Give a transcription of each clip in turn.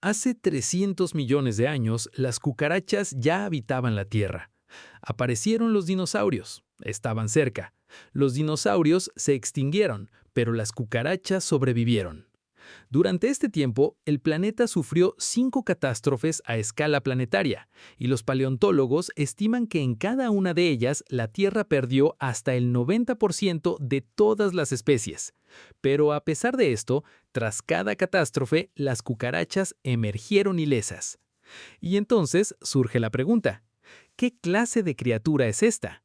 Hace 300 millones de años, las cucarachas ya habitaban la Tierra. Aparecieron los dinosaurios. Estaban cerca. Los dinosaurios se extinguieron, pero las cucarachas sobrevivieron. Durante este tiempo, el planeta sufrió 5 catástrofes a escala planetaria, y los paleontólogos estiman que en cada una de ellas la Tierra perdió hasta el 90% de todas las especies. Pero a pesar de esto, tras cada catástrofe, las cucarachas emergieron ilesas. Y entonces surge la pregunta: ¿qué clase de criatura es esta?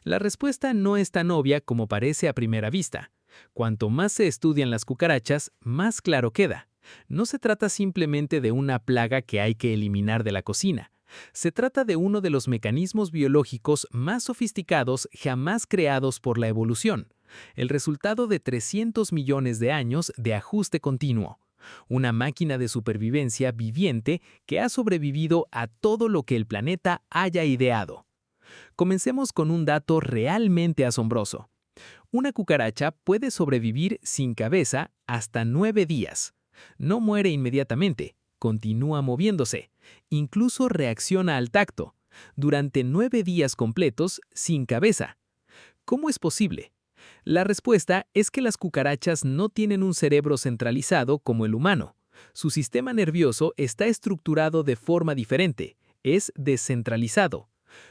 La respuesta no es tan obvia como parece a primera vista. Cuanto más se estudian las cucarachas, más claro queda. No se trata simplemente de una plaga que hay que eliminar de la cocina. Se trata de uno de los mecanismos biológicos más sofisticados jamás creados por la evolución, el resultado de 300 millones de años de ajuste continuo. Una máquina de supervivencia viviente que ha sobrevivido a todo lo que el planeta haya ideado. Comencemos con un dato realmente asombroso. Una cucaracha puede sobrevivir sin cabeza hasta 9 días. No muere inmediatamente, continúa moviéndose, incluso reacciona al tacto, durante 9 días completos sin cabeza. ¿Cómo es posible? La respuesta es que las cucarachas no tienen un cerebro centralizado como el humano. Su sistema nervioso está estructurado de forma diferente, es descentralizado.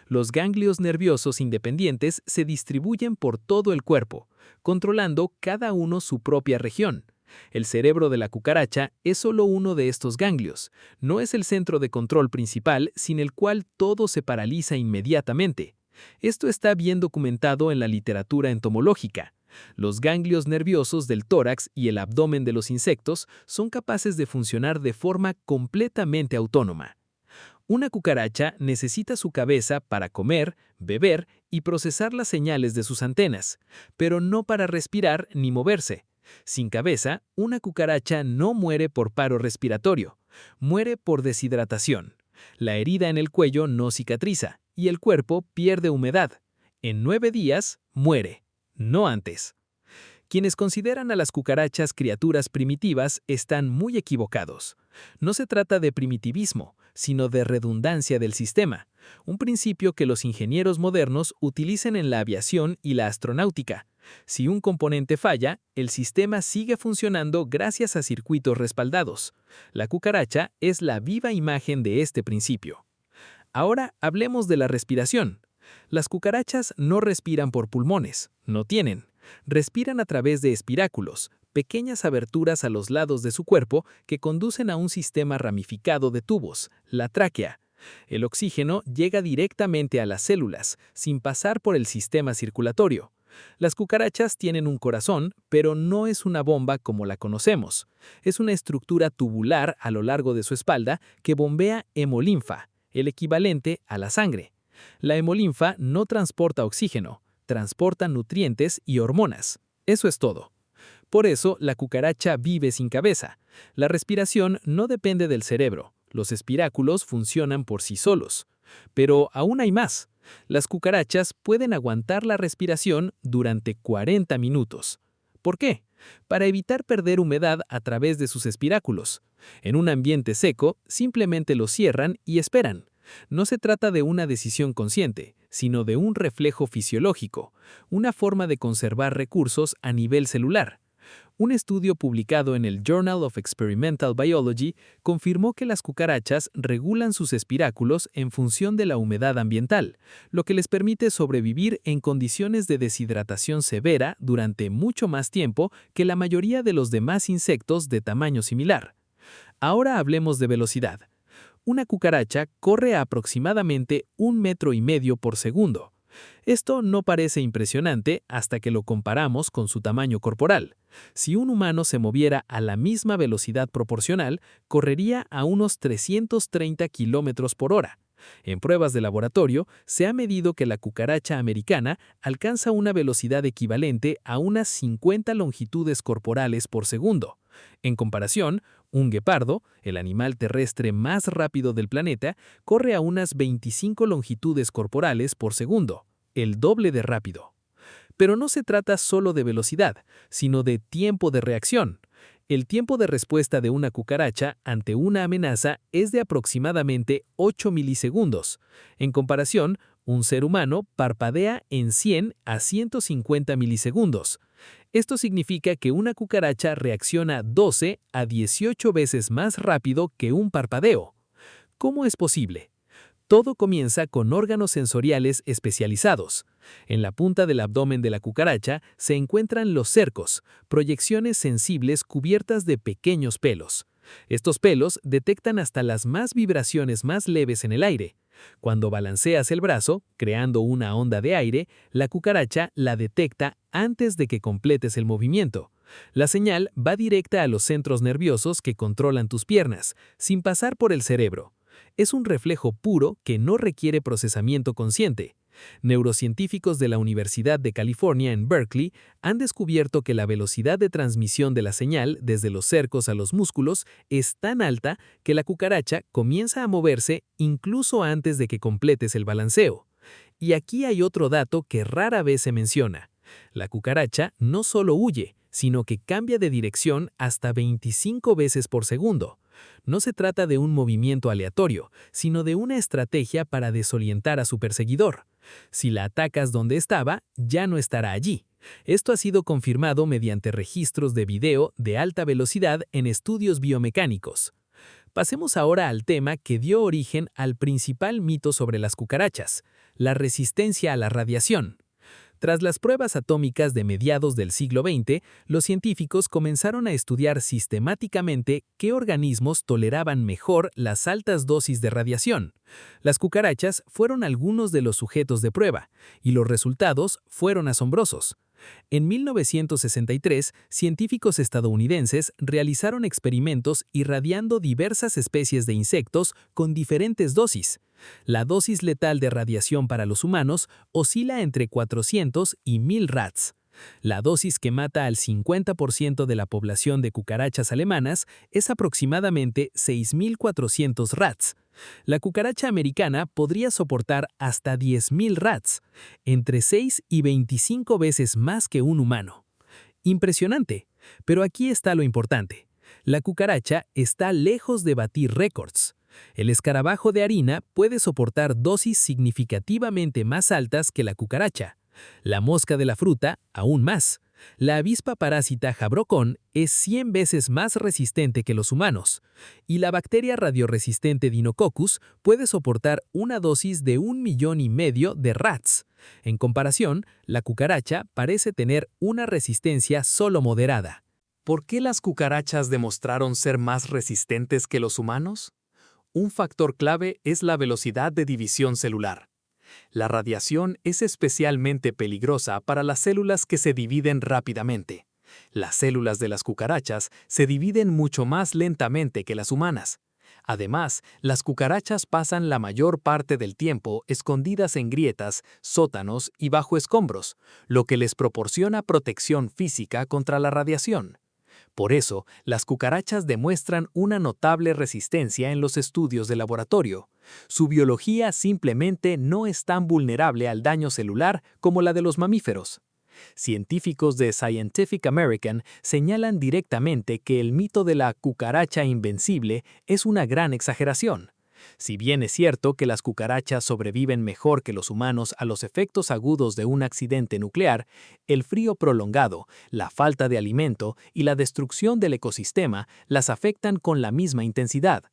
Los ganglios nerviosos independientes se distribuyen por todo el cuerpo, controlando cada uno su propia región. El cerebro de la cucaracha es solo uno de estos ganglios, no es el centro de control principal sin el cual todo se paraliza inmediatamente. Esto está bien documentado en la literatura entomológica. Los ganglios nerviosos del tórax y el abdomen de los insectos son capaces de funcionar de forma completamente autónoma. Una cucaracha necesita su cabeza para comer, beber y procesar las señales de sus antenas, pero no para respirar ni moverse. Sin cabeza, una cucaracha no muere por paro respiratorio, muere por deshidratación. La herida en el cuello no cicatriza y el cuerpo pierde humedad. En 9 días, muere, no antes. Quienes consideran a las cucarachas criaturas primitivas están muy equivocados. No se trata de primitivismo, sino de redundancia del sistema, un principio que los ingenieros modernos utilizan en la aviación y la astronáutica. Si un componente falla, el sistema sigue funcionando gracias a circuitos respaldados. La cucaracha es la viva imagen de este principio. Ahora hablemos de la respiración. Las cucarachas no respiran por pulmones, no tienen. Respiran a través de espiráculos, pequeñas aberturas a los lados de su cuerpo que conducen a un sistema ramificado de tubos, la tráquea. El oxígeno llega directamente a las células, sin pasar por el sistema circulatorio. Las cucarachas tienen un corazón, pero no es una bomba como la conocemos. Es una estructura tubular a lo largo de su espalda que bombea hemolinfa, el equivalente a la sangre. La hemolinfa no transporta oxígeno, transporta nutrientes y hormonas. Eso es todo. Por eso, la cucaracha vive sin cabeza. La respiración no depende del cerebro. Los espiráculos funcionan por sí solos. Pero aún hay más. Las cucarachas pueden aguantar la respiración durante 40 minutos. ¿Por qué? Para evitar perder humedad a través de sus espiráculos. En un ambiente seco, simplemente los cierran y esperan. No se trata de una decisión consciente, sino de un reflejo fisiológico, una forma de conservar recursos a nivel celular. Un estudio publicado en el Journal of Experimental Biology confirmó que las cucarachas regulan sus espiráculos en función de la humedad ambiental, lo que les permite sobrevivir en condiciones de deshidratación severa durante mucho más tiempo que la mayoría de los demás insectos de tamaño similar. Ahora hablemos de velocidad. Una cucaracha corre a aproximadamente 1,5 metros por segundo. Esto no parece impresionante hasta que lo comparamos con su tamaño corporal. Si un humano se moviera a la misma velocidad proporcional, correría a unos 330 kilómetros por hora. En pruebas de laboratorio, se ha medido que la cucaracha americana alcanza una velocidad equivalente a unas 50 longitudes corporales por segundo. En comparación, un guepardo, el animal terrestre más rápido del planeta, corre a unas 25 longitudes corporales por segundo, el doble de rápido. Pero no se trata solo de velocidad, sino de tiempo de reacción. El tiempo de respuesta de una cucaracha ante una amenaza es de aproximadamente 8 milisegundos. En comparación, un ser humano parpadea en 100 a 150 milisegundos. Esto significa que una cucaracha reacciona 12 a 18 veces más rápido que un parpadeo. ¿Cómo es posible? Todo comienza con órganos sensoriales especializados. En la punta del abdomen de la cucaracha se encuentran los cercos, proyecciones sensibles cubiertas de pequeños pelos. Estos pelos detectan hasta las vibraciones más leves en el aire. Cuando balanceas el brazo, creando una onda de aire, la cucaracha la detecta antes de que completes el movimiento. La señal va directa a los centros nerviosos que controlan tus piernas, sin pasar por el cerebro. Es un reflejo puro que no requiere procesamiento consciente. Neurocientíficos de la Universidad de California en Berkeley han descubierto que la velocidad de transmisión de la señal desde los cercos a los músculos es tan alta que la cucaracha comienza a moverse incluso antes de que completes el balanceo. Y aquí hay otro dato que rara vez se menciona. La cucaracha no solo huye, sino que cambia de dirección hasta 25 veces por segundo. No se trata de un movimiento aleatorio, sino de una estrategia para desorientar a su perseguidor. Si la atacas donde estaba, ya no estará allí. Esto ha sido confirmado mediante registros de video de alta velocidad en estudios biomecánicos. Pasemos ahora al tema que dio origen al principal mito sobre las cucarachas, la resistencia a la radiación. Tras las pruebas atómicas de mediados del siglo XX, los científicos comenzaron a estudiar sistemáticamente qué organismos toleraban mejor las altas dosis de radiación. Las cucarachas fueron algunos de los sujetos de prueba, y los resultados fueron asombrosos. En 1963, científicos estadounidenses realizaron experimentos irradiando diversas especies de insectos con diferentes dosis. La dosis letal de radiación para los humanos oscila entre 400 y 1000 rats. La dosis que mata al 50% de la población de cucarachas alemanas es aproximadamente 6400 rats. La cucaracha americana podría soportar hasta 10.000 rats, entre 6 y 25 veces más que un humano. Impresionante, pero aquí está lo importante. La cucaracha está lejos de batir récords. El escarabajo de harina puede soportar dosis significativamente más altas que la cucaracha. La mosca de la fruta, aún más. La avispa parásita Jabrocón es 100 veces más resistente que los humanos, y la bacteria radioresistente Dinococcus puede soportar una dosis de 1,5 millones de rats. En comparación, la cucaracha parece tener una resistencia solo moderada. ¿Por qué las cucarachas demostraron ser más resistentes que los humanos? Un factor clave es la velocidad de división celular. La radiación es especialmente peligrosa para las células que se dividen rápidamente. Las células de las cucarachas se dividen mucho más lentamente que las humanas. Además, las cucarachas pasan la mayor parte del tiempo escondidas en grietas, sótanos y bajo escombros, lo que les proporciona protección física contra la radiación. Por eso, las cucarachas demuestran una notable resistencia en los estudios de laboratorio. Su biología simplemente no es tan vulnerable al daño celular como la de los mamíferos. Científicos de Scientific American señalan directamente que el mito de la cucaracha invencible es una gran exageración. Si bien es cierto que las cucarachas sobreviven mejor que los humanos a los efectos agudos de un accidente nuclear, el frío prolongado, la falta de alimento y la destrucción del ecosistema las afectan con la misma intensidad.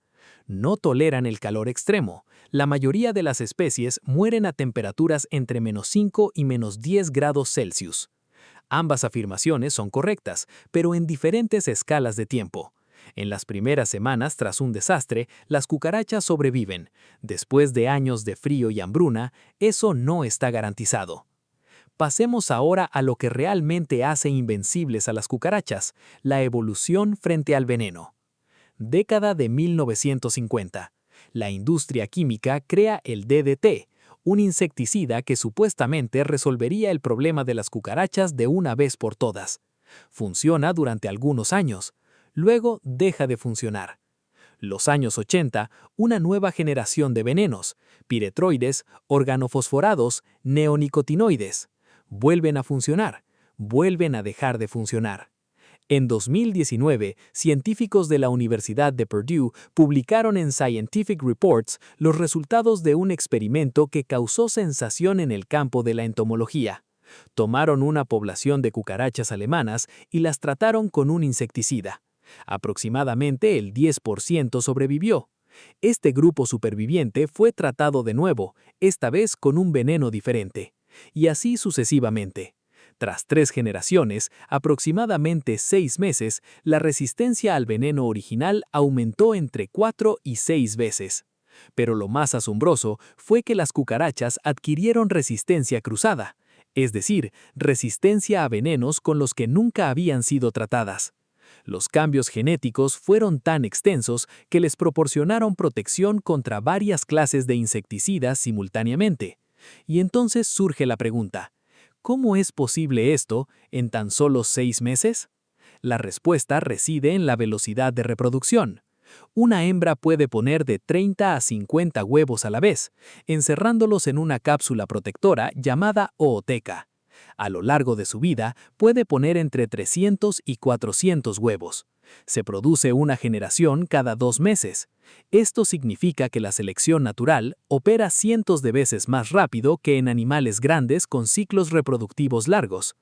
No toleran el calor extremo. La mayoría de las especies mueren a temperaturas entre -5 y -10 grados Celsius. Ambas afirmaciones son correctas, pero en diferentes escalas de tiempo. En las primeras semanas tras un desastre, las cucarachas sobreviven. Después de años de frío y hambruna, eso no está garantizado. Pasemos ahora a lo que realmente hace invencibles a las cucarachas, la evolución frente al veneno. Década de 1950. La industria química crea el DDT, un insecticida que supuestamente resolvería el problema de las cucarachas de una vez por todas. Funciona durante algunos años. Luego deja de funcionar. Los años 80, una nueva generación de venenos, piretroides, organofosforados, neonicotinoides. Vuelven a funcionar, vuelven a dejar de funcionar. En 2019, científicos de la Universidad de Purdue publicaron en Scientific Reports los resultados de un experimento que causó sensación en el campo de la entomología. Tomaron una población de cucarachas alemanas y las trataron con un insecticida. Aproximadamente el 10% sobrevivió. Este grupo superviviente fue tratado de nuevo, esta vez con un veneno diferente. Y así sucesivamente. Tras 3 generaciones, aproximadamente 6 meses, la resistencia al veneno original aumentó entre 4 y 6 veces. Pero lo más asombroso fue que las cucarachas adquirieron resistencia cruzada, es decir, resistencia a venenos con los que nunca habían sido tratadas. Los cambios genéticos fueron tan extensos que les proporcionaron protección contra varias clases de insecticidas simultáneamente. Y entonces surge la pregunta: ¿cómo es posible esto en tan solo 6 meses? La respuesta reside en la velocidad de reproducción. Una hembra puede poner de 30 a 50 huevos a la vez, encerrándolos en una cápsula protectora llamada ooteca. A lo largo de su vida, puede poner entre 300 y 400 huevos. Se produce una generación cada 2 meses. Esto significa que la selección natural opera cientos de veces más rápido que en animales grandes con ciclos reproductivos largos.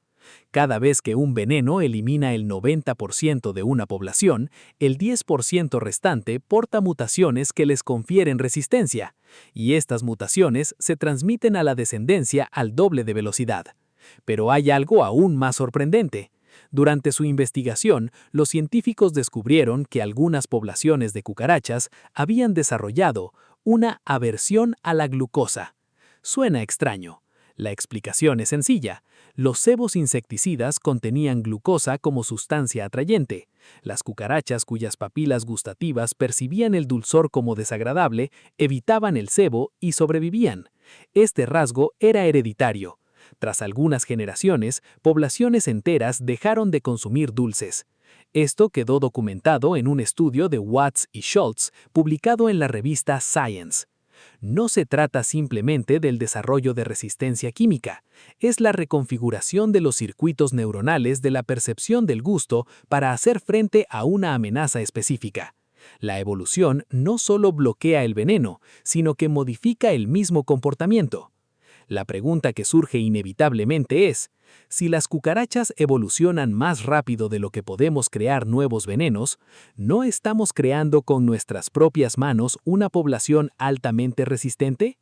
Cada vez que un veneno elimina el 90% de una población, el 10% restante porta mutaciones que les confieren resistencia, y estas mutaciones se transmiten a la descendencia al doble de velocidad. Pero hay algo aún más sorprendente. Durante su investigación, los científicos descubrieron que algunas poblaciones de cucarachas habían desarrollado una aversión a la glucosa. Suena extraño. La explicación es sencilla. Los cebos insecticidas contenían glucosa como sustancia atrayente. Las cucarachas cuyas papilas gustativas percibían el dulzor como desagradable evitaban el cebo y sobrevivían. Este rasgo era hereditario. Tras algunas generaciones, poblaciones enteras dejaron de consumir dulces. Esto quedó documentado en un estudio de Watts y Schultz, publicado en la revista Science. No se trata simplemente del desarrollo de resistencia química, es la reconfiguración de los circuitos neuronales de la percepción del gusto para hacer frente a una amenaza específica. La evolución no solo bloquea el veneno, sino que modifica el mismo comportamiento. La pregunta que surge inevitablemente es: si las cucarachas evolucionan más rápido de lo que podemos crear nuevos venenos, ¿no estamos creando con nuestras propias manos una población altamente resistente?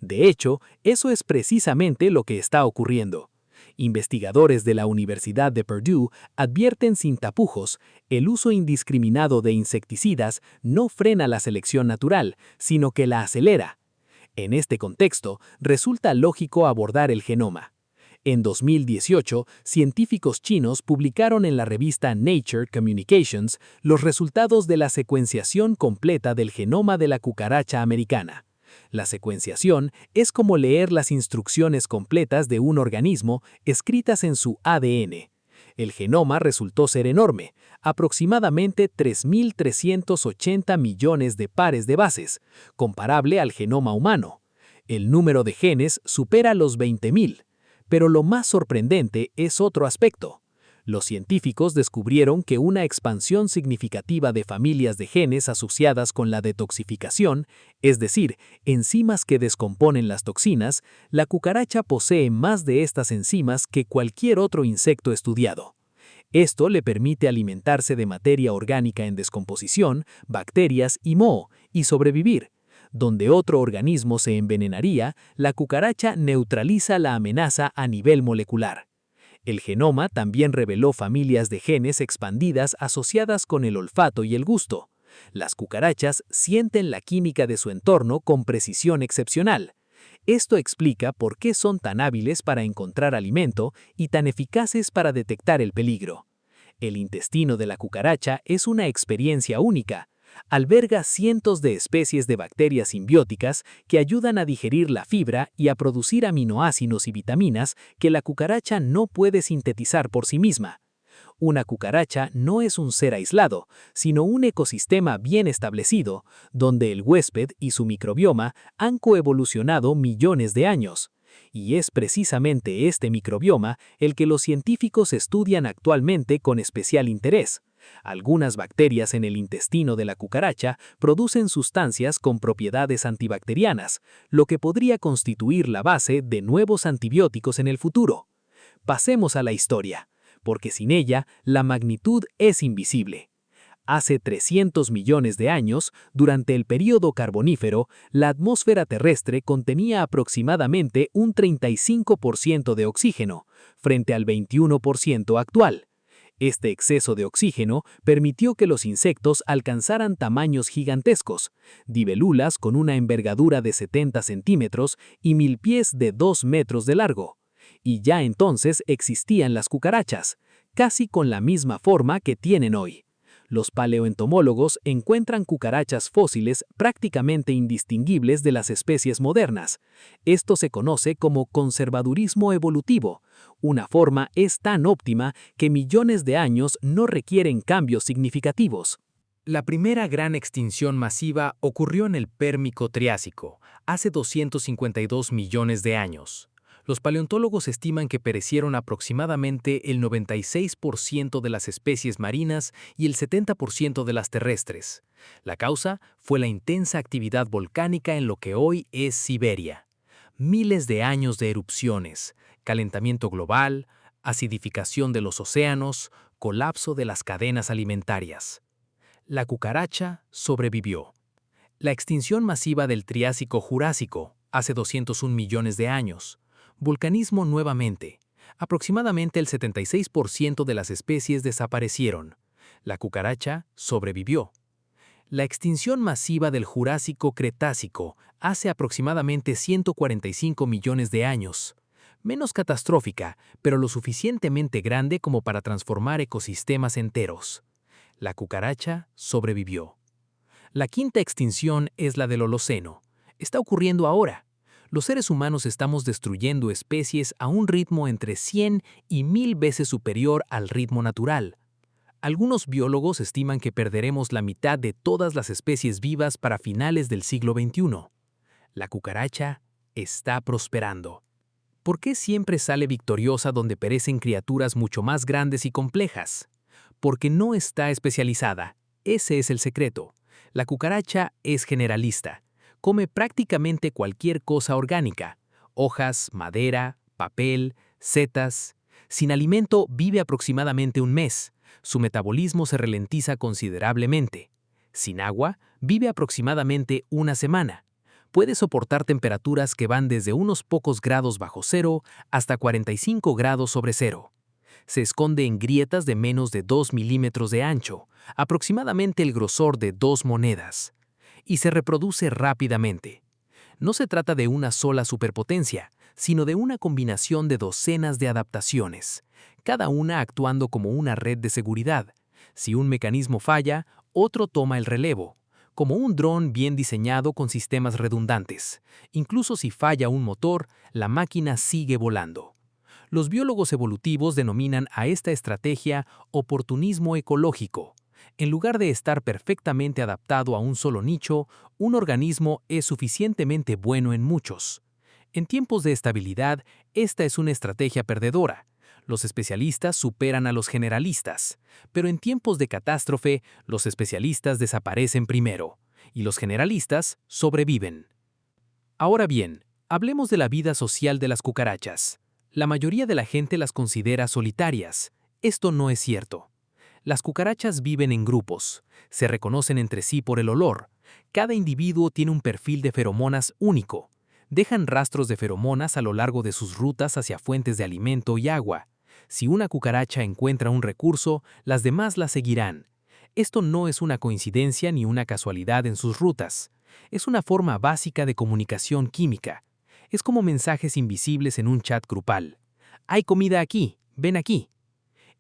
De hecho, eso es precisamente lo que está ocurriendo. Investigadores de la Universidad de Purdue advierten sin tapujos: el uso indiscriminado de insecticidas no frena la selección natural, sino que la acelera. En este contexto, resulta lógico abordar el genoma. En 2018, científicos chinos publicaron en la revista Nature Communications los resultados de la secuenciación completa del genoma de la cucaracha americana. La secuenciación es como leer las instrucciones completas de un organismo escritas en su ADN. El genoma resultó ser enorme, aproximadamente 3.380 millones de pares de bases, comparable al genoma humano. El número de genes supera los 20.000, pero lo más sorprendente es otro aspecto. Los científicos descubrieron que una expansión significativa de familias de genes asociadas con la detoxificación, es decir, enzimas que descomponen las toxinas, la cucaracha posee más de estas enzimas que cualquier otro insecto estudiado. Esto le permite alimentarse de materia orgánica en descomposición, bacterias y moho, y sobrevivir. Donde otro organismo se envenenaría, la cucaracha neutraliza la amenaza a nivel molecular. El genoma también reveló familias de genes expandidas asociadas con el olfato y el gusto. Las cucarachas sienten la química de su entorno con precisión excepcional. Esto explica por qué son tan hábiles para encontrar alimento y tan eficaces para detectar el peligro. El intestino de la cucaracha es una experiencia única. Alberga cientos de especies de bacterias simbióticas que ayudan a digerir la fibra y a producir aminoácidos y vitaminas que la cucaracha no puede sintetizar por sí misma. Una cucaracha no es un ser aislado, sino un ecosistema bien establecido, donde el huésped y su microbioma han coevolucionado millones de años. Y es precisamente este microbioma el que los científicos estudian actualmente con especial interés. Algunas bacterias en el intestino de la cucaracha producen sustancias con propiedades antibacterianas, lo que podría constituir la base de nuevos antibióticos en el futuro. Pasemos a la historia, porque sin ella, la magnitud es invisible. Hace 300 millones de años, durante el período carbonífero, la atmósfera terrestre contenía aproximadamente un 35% de oxígeno, frente al 21% actual. Este exceso de oxígeno permitió que los insectos alcanzaran tamaños gigantescos, libélulas con una envergadura de 70 centímetros y milpies de 2 metros de largo. Y ya entonces existían las cucarachas, casi con la misma forma que tienen hoy. Los paleoentomólogos encuentran cucarachas fósiles prácticamente indistinguibles de las especies modernas. Esto se conoce como conservadurismo evolutivo. Una forma es tan óptima que millones de años no requieren cambios significativos. La primera gran extinción masiva ocurrió en el Pérmico-Triásico, hace 252 millones de años. Los paleontólogos estiman que perecieron aproximadamente el 96% de las especies marinas y el 70% de las terrestres. La causa fue la intensa actividad volcánica en lo que hoy es Siberia. Miles de años de erupciones, calentamiento global, acidificación de los océanos, colapso de las cadenas alimentarias. La cucaracha sobrevivió. La extinción masiva del Triásico-Jurásico, hace 201 millones de años. Vulcanismo nuevamente. Aproximadamente el 76% de las especies desaparecieron. La cucaracha sobrevivió. La extinción masiva del Jurásico-Cretácico hace aproximadamente 145 millones de años. Menos catastrófica, pero lo suficientemente grande como para transformar ecosistemas enteros. La cucaracha sobrevivió. La quinta extinción es la del Holoceno. Está ocurriendo ahora. Los seres humanos estamos destruyendo especies a un ritmo entre 100 y 1000 veces superior al ritmo natural. Algunos biólogos estiman que perderemos la mitad de todas las especies vivas para finales del siglo XXI. La cucaracha está prosperando. ¿Por qué siempre sale victoriosa donde perecen criaturas mucho más grandes y complejas? Porque no está especializada. Ese es el secreto. La cucaracha es generalista. Come prácticamente cualquier cosa orgánica, hojas, madera, papel, setas. Sin alimento vive aproximadamente un mes. Su metabolismo se ralentiza considerablemente. Sin agua vive aproximadamente una semana. Puede soportar temperaturas que van desde unos pocos grados bajo cero hasta 45 grados sobre cero. Se esconde en grietas de menos de 2 milímetros de ancho, aproximadamente el grosor de 2 monedas. Y se reproduce rápidamente. No se trata de una sola superpotencia, sino de una combinación de docenas de adaptaciones, cada una actuando como una red de seguridad. Si un mecanismo falla, otro toma el relevo, como un dron bien diseñado con sistemas redundantes. Incluso si falla un motor, la máquina sigue volando. Los biólogos evolutivos denominan a esta estrategia oportunismo ecológico. En lugar de estar perfectamente adaptado a un solo nicho, un organismo es suficientemente bueno en muchos. En tiempos de estabilidad, esta es una estrategia perdedora. Los especialistas superan a los generalistas, pero en tiempos de catástrofe, los especialistas desaparecen primero, y los generalistas sobreviven. Ahora bien, hablemos de la vida social de las cucarachas. La mayoría de la gente las considera solitarias. Esto no es cierto. Las cucarachas viven en grupos, se reconocen entre sí por el olor. Cada individuo tiene un perfil de feromonas único. Dejan rastros de feromonas a lo largo de sus rutas hacia fuentes de alimento y agua. Si una cucaracha encuentra un recurso, las demás la seguirán. Esto no es una coincidencia ni una casualidad en sus rutas. Es una forma básica de comunicación química. Es como mensajes invisibles en un chat grupal. «Hay comida aquí, ven aquí».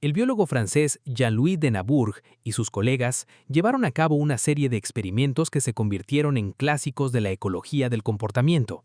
El biólogo francés Jean-Louis Denaburg y sus colegas llevaron a cabo una serie de experimentos que se convirtieron en clásicos de la ecología del comportamiento.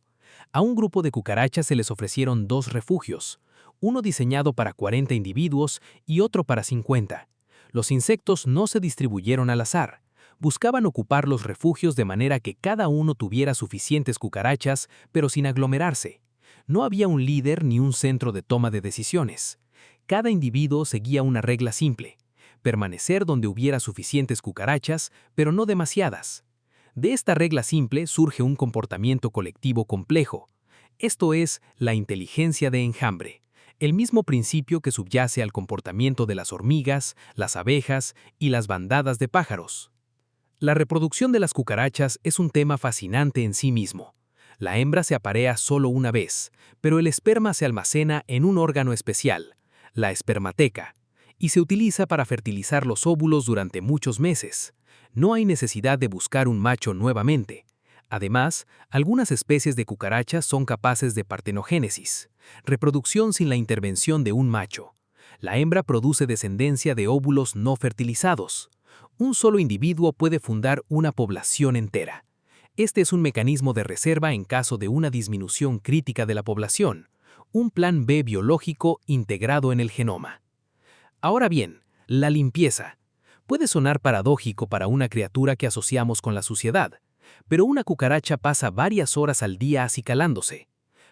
A un grupo de cucarachas se les ofrecieron 2 refugios, uno diseñado para 40 individuos y otro para 50. Los insectos no se distribuyeron al azar. Buscaban ocupar los refugios de manera que cada uno tuviera suficientes cucarachas, pero sin aglomerarse. No había un líder ni un centro de toma de decisiones. Cada individuo seguía una regla simple: permanecer donde hubiera suficientes cucarachas, pero no demasiadas. De esta regla simple surge un comportamiento colectivo complejo. Esto es la inteligencia de enjambre, el mismo principio que subyace al comportamiento de las hormigas, las abejas y las bandadas de pájaros. La reproducción de las cucarachas es un tema fascinante en sí mismo. La hembra se aparea solo una vez, pero el esperma se almacena en un órgano especial, la espermateca, y se utiliza para fertilizar los óvulos durante muchos meses. No hay necesidad de buscar un macho nuevamente. Además, algunas especies de cucarachas son capaces de partenogénesis, reproducción sin la intervención de un macho. La hembra produce descendencia de óvulos no fertilizados. Un solo individuo puede fundar una población entera. Este es un mecanismo de reserva en caso de una disminución crítica de la población, un plan B biológico integrado en el genoma. Ahora bien, la limpieza. Puede sonar paradójico para una criatura que asociamos con la suciedad, pero una cucaracha pasa varias horas al día acicalándose.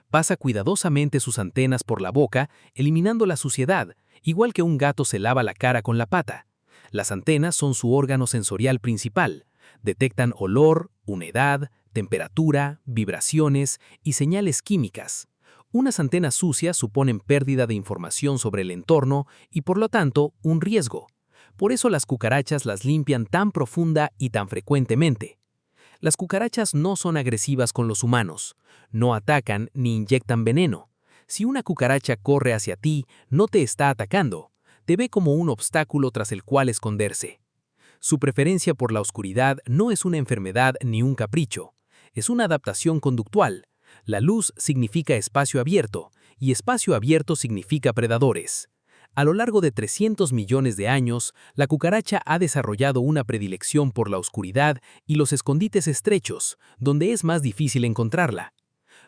Pasa cuidadosamente sus antenas por la boca, eliminando la suciedad, igual que un gato se lava la cara con la pata. Las antenas son su órgano sensorial principal. Detectan olor, humedad, temperatura, vibraciones y señales químicas. Unas antenas sucias suponen pérdida de información sobre el entorno y, por lo tanto, un riesgo. Por eso las cucarachas las limpian tan profunda y tan frecuentemente. Las cucarachas no son agresivas con los humanos, no atacan ni inyectan veneno. Si una cucaracha corre hacia ti, no te está atacando, te ve como un obstáculo tras el cual esconderse. Su preferencia por la oscuridad no es una enfermedad ni un capricho, es una adaptación conductual. La luz significa espacio abierto, y espacio abierto significa predadores. A lo largo de 300 millones de años, la cucaracha ha desarrollado una predilección por la oscuridad y los escondites estrechos, donde es más difícil encontrarla.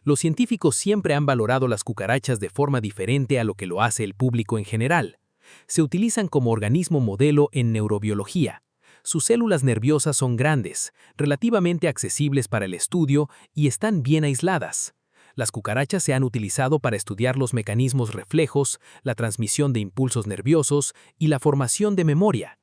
Los científicos siempre han valorado las cucarachas de forma diferente a lo que lo hace el público en general. Se utilizan como organismo modelo en neurobiología. Sus células nerviosas son grandes, relativamente accesibles para el estudio y están bien aisladas. Las cucarachas se han utilizado para estudiar los mecanismos reflejos, la transmisión de impulsos nerviosos y la formación de memoria.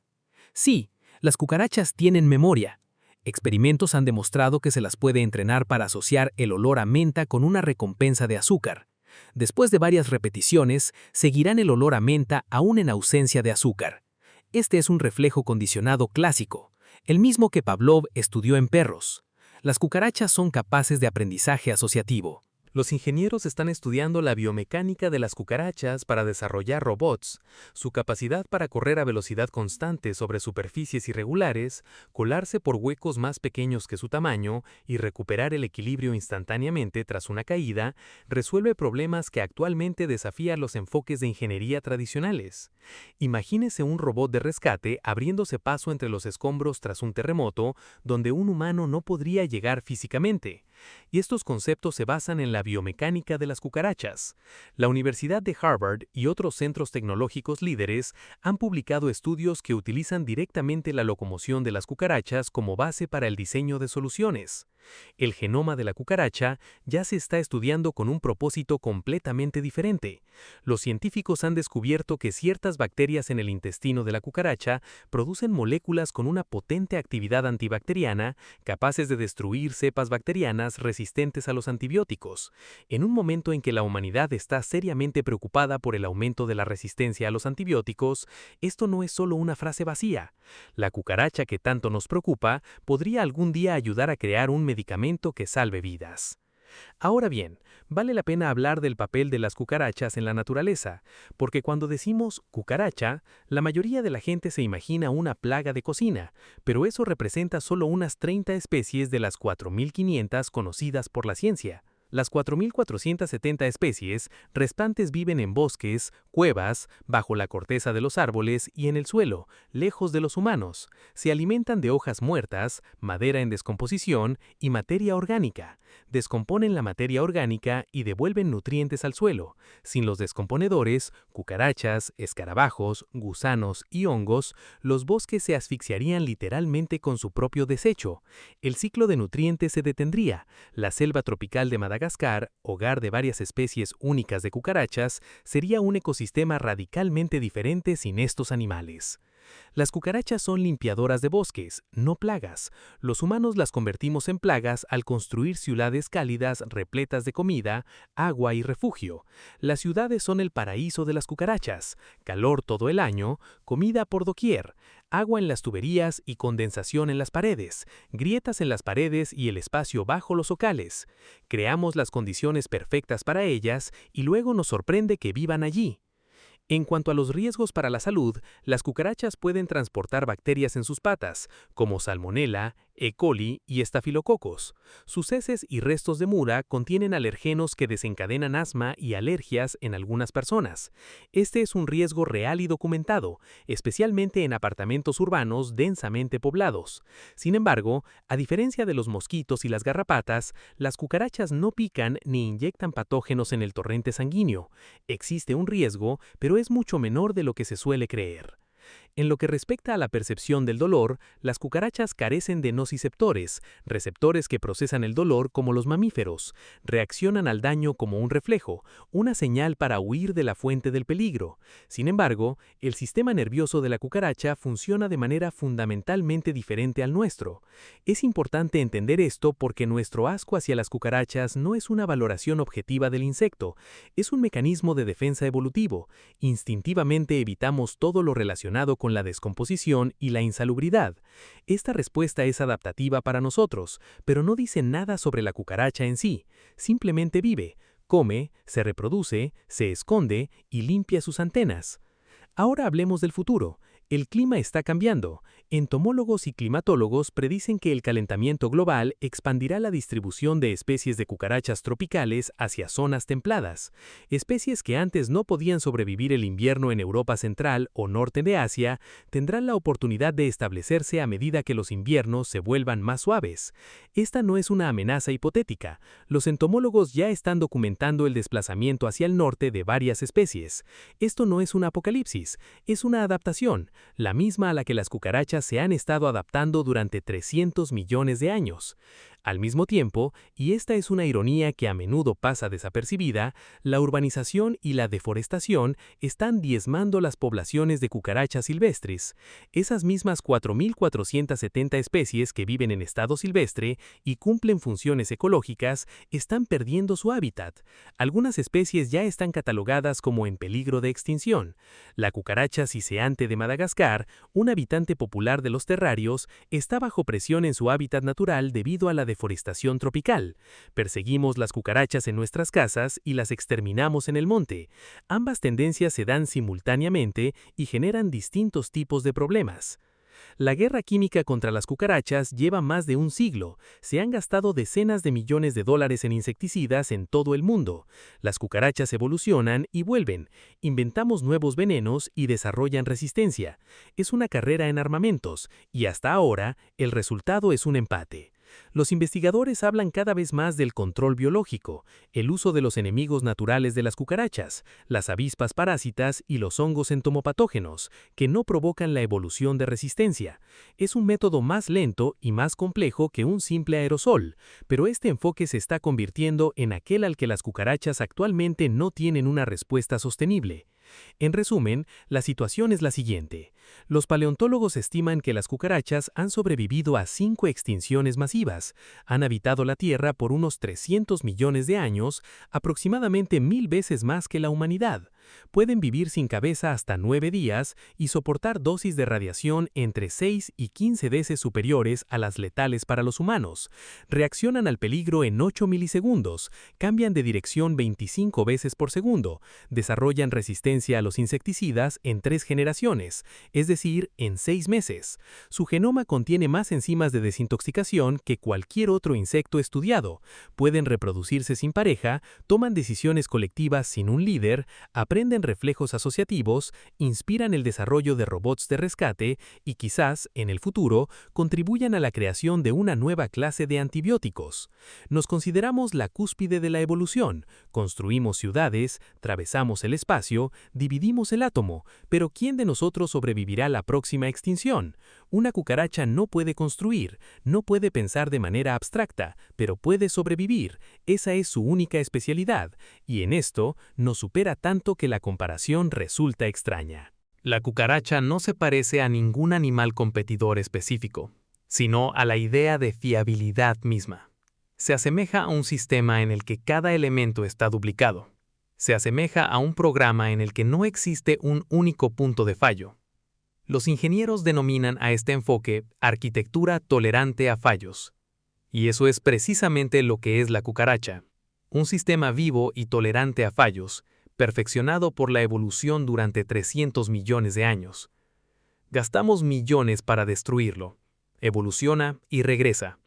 Sí, las cucarachas tienen memoria. Experimentos han demostrado que se las puede entrenar para asociar el olor a menta con una recompensa de azúcar. Después de varias repeticiones, seguirán el olor a menta aún en ausencia de azúcar. Este es un reflejo condicionado clásico, el mismo que Pavlov estudió en perros. Las cucarachas son capaces de aprendizaje asociativo. Los ingenieros están estudiando la biomecánica de las cucarachas para desarrollar robots, su capacidad para correr a velocidad constante sobre superficies irregulares, colarse por huecos más pequeños que su tamaño y recuperar el equilibrio instantáneamente tras una caída, resuelve problemas que actualmente desafían los enfoques de ingeniería tradicionales. Imagínese un robot de rescate abriéndose paso entre los escombros tras un terremoto donde un humano no podría llegar físicamente. Y estos conceptos se basan en la biomecánica de las cucarachas. La Universidad de Harvard y otros centros tecnológicos líderes han publicado estudios que utilizan directamente la locomoción de las cucarachas como base para el diseño de soluciones. El genoma de la cucaracha ya se está estudiando con un propósito completamente diferente. Los científicos han descubierto que ciertas bacterias en el intestino de la cucaracha producen moléculas con una potente actividad antibacteriana, capaces de destruir cepas bacterianas resistentes a los antibióticos. En un momento en que la humanidad está seriamente preocupada por el aumento de la resistencia a los antibióticos, esto no es solo una frase vacía. La cucaracha que tanto nos preocupa podría algún día ayudar a crear un medicamento que salve vidas. Ahora bien, vale la pena hablar del papel de las cucarachas en la naturaleza, porque cuando decimos cucaracha, la mayoría de la gente se imagina una plaga de cocina, pero eso representa solo unas 30 especies de las 4.500 conocidas por la ciencia. Las 4.470 especies restantes viven en bosques, cuevas, bajo la corteza de los árboles y en el suelo, lejos de los humanos. Se alimentan de hojas muertas, madera en descomposición y materia orgánica. Descomponen la materia orgánica y devuelven nutrientes al suelo. Sin los descomponedores, cucarachas, escarabajos, gusanos y hongos, los bosques se asfixiarían literalmente con su propio desecho. El ciclo de nutrientes se detendría. La selva tropical de Madagascar Madagascar, hogar de varias especies únicas de cucarachas, sería un ecosistema radicalmente diferente sin estos animales. Las cucarachas son limpiadoras de bosques, no plagas. Los humanos las convertimos en plagas al construir ciudades cálidas repletas de comida, agua y refugio. Las ciudades son el paraíso de las cucarachas, calor todo el año, comida por doquier, agua en las tuberías y condensación en las paredes, grietas en las paredes y el espacio bajo los zocales. Creamos las condiciones perfectas para ellas y luego nos sorprende que vivan allí. En cuanto a los riesgos para la salud, las cucarachas pueden transportar bacterias en sus patas, como Salmonella, E. coli y estafilococos. Sus heces y restos de mura contienen alergenos que desencadenan asma y alergias en algunas personas. Este es un riesgo real y documentado, especialmente en apartamentos urbanos densamente poblados. Sin embargo, a diferencia de los mosquitos y las garrapatas, las cucarachas no pican ni inyectan patógenos en el torrente sanguíneo. Existe un riesgo, pero es mucho menor de lo que se suele creer. En lo que respecta a la percepción del dolor, las cucarachas carecen de nociceptores, receptores que procesan el dolor como los mamíferos. Reaccionan al daño como un reflejo, una señal para huir de la fuente del peligro. Sin embargo, el sistema nervioso de la cucaracha funciona de manera fundamentalmente diferente al nuestro. Es importante entender esto porque nuestro asco hacia las cucarachas no es una valoración objetiva del insecto, es un mecanismo de defensa evolutivo. Instintivamente evitamos todo lo relacionado con la descomposición y la insalubridad. Esta respuesta es adaptativa para nosotros, pero no dice nada sobre la cucaracha en sí. Simplemente vive, come, se reproduce, se esconde y limpia sus antenas. Ahora hablemos del futuro. El clima está cambiando. Entomólogos y climatólogos predicen que el calentamiento global expandirá la distribución de especies de cucarachas tropicales hacia zonas templadas. Especies que antes no podían sobrevivir el invierno en Europa Central o norte de Asia tendrán la oportunidad de establecerse a medida que los inviernos se vuelvan más suaves. Esta no es una amenaza hipotética. Los entomólogos ya están documentando el desplazamiento hacia el norte de varias especies. Esto no es un apocalipsis, es una adaptación, la misma a la que las cucarachas se han estado adaptando durante 300 millones de años. Al mismo tiempo, y esta es una ironía que a menudo pasa desapercibida, la urbanización y la deforestación están diezmando las poblaciones de cucarachas silvestres. Esas mismas 4.470 especies que viven en estado silvestre y cumplen funciones ecológicas están perdiendo su hábitat. Algunas especies ya están catalogadas como en peligro de extinción. La cucaracha ciseante de Madagascar, un habitante popular de los terrarios, está bajo presión en su hábitat natural debido a la deforestación tropical. Perseguimos las cucarachas en nuestras casas y las exterminamos en el monte. Ambas tendencias se dan simultáneamente y generan distintos tipos de problemas. La guerra química contra las cucarachas lleva más de un siglo. Se han gastado decenas de millones de dólares en insecticidas en todo el mundo. Las cucarachas evolucionan y vuelven. Inventamos nuevos venenos y desarrollan resistencia. Es una carrera en armamentos, y hasta ahora, el resultado es un empate. Los investigadores hablan cada vez más del control biológico, el uso de los enemigos naturales de las cucarachas, las avispas parásitas y los hongos entomopatógenos, que no provocan la evolución de resistencia. Es un método más lento y más complejo que un simple aerosol, pero este enfoque se está convirtiendo en aquel al que las cucarachas actualmente no tienen una respuesta sostenible. En resumen, la situación es la siguiente. Los paleontólogos estiman que las cucarachas han sobrevivido a 5 extinciones masivas. Han habitado la Tierra por unos 300 millones de años, aproximadamente 1000 veces más que la humanidad. Pueden vivir sin cabeza hasta 9 días y soportar dosis de radiación entre 6 y 15 veces superiores a las letales para los humanos. Reaccionan al peligro en 8 milisegundos, cambian de dirección 25 veces por segundo, desarrollan resistencia a los insecticidas en 3 generaciones, es decir, en 6 meses. Su genoma contiene más enzimas de desintoxicación que cualquier otro insecto estudiado. Pueden reproducirse sin pareja, toman decisiones colectivas sin un líder, aprenden aprenden reflejos asociativos, inspiran el desarrollo de robots de rescate y quizás, en el futuro, contribuyan a la creación de una nueva clase de antibióticos. Nos consideramos la cúspide de la evolución, construimos ciudades, atravesamos el espacio, dividimos el átomo, pero ¿quién de nosotros sobrevivirá a la próxima extinción? Una cucaracha no puede construir, no puede pensar de manera abstracta, pero puede sobrevivir. Esa es su única especialidad, y en esto nos supera tanto que la comparación resulta extraña. La cucaracha no se parece a ningún animal competidor específico, sino a la idea de fiabilidad misma. Se asemeja a un sistema en el que cada elemento está duplicado. Se asemeja a un programa en el que no existe un único punto de fallo. Los ingenieros denominan a este enfoque arquitectura tolerante a fallos. Y eso es precisamente lo que es la cucaracha. Un sistema vivo y tolerante a fallos, perfeccionado por la evolución durante 300 millones de años. Gastamos millones para destruirlo. Evoluciona y regresa.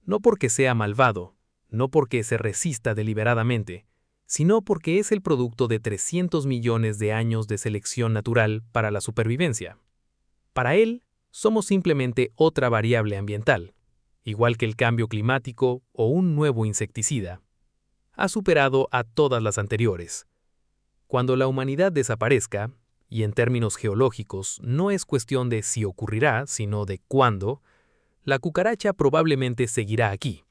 No porque sea malvado, no porque se resista deliberadamente, sino porque es el producto de 300 millones de años de selección natural para la supervivencia. Para él, somos simplemente otra variable ambiental, igual que el cambio climático o un nuevo insecticida. Ha superado a todas las anteriores. Cuando la humanidad desaparezca, y en términos geológicos no es cuestión de si ocurrirá, sino de cuándo, la cucaracha probablemente seguirá aquí,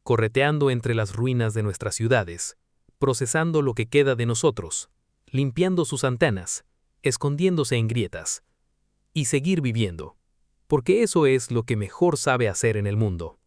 correteando entre las ruinas de nuestras ciudades, procesando lo que queda de nosotros, limpiando sus antenas, escondiéndose en grietas, y seguir viviendo, porque eso es lo que mejor sabe hacer en el mundo.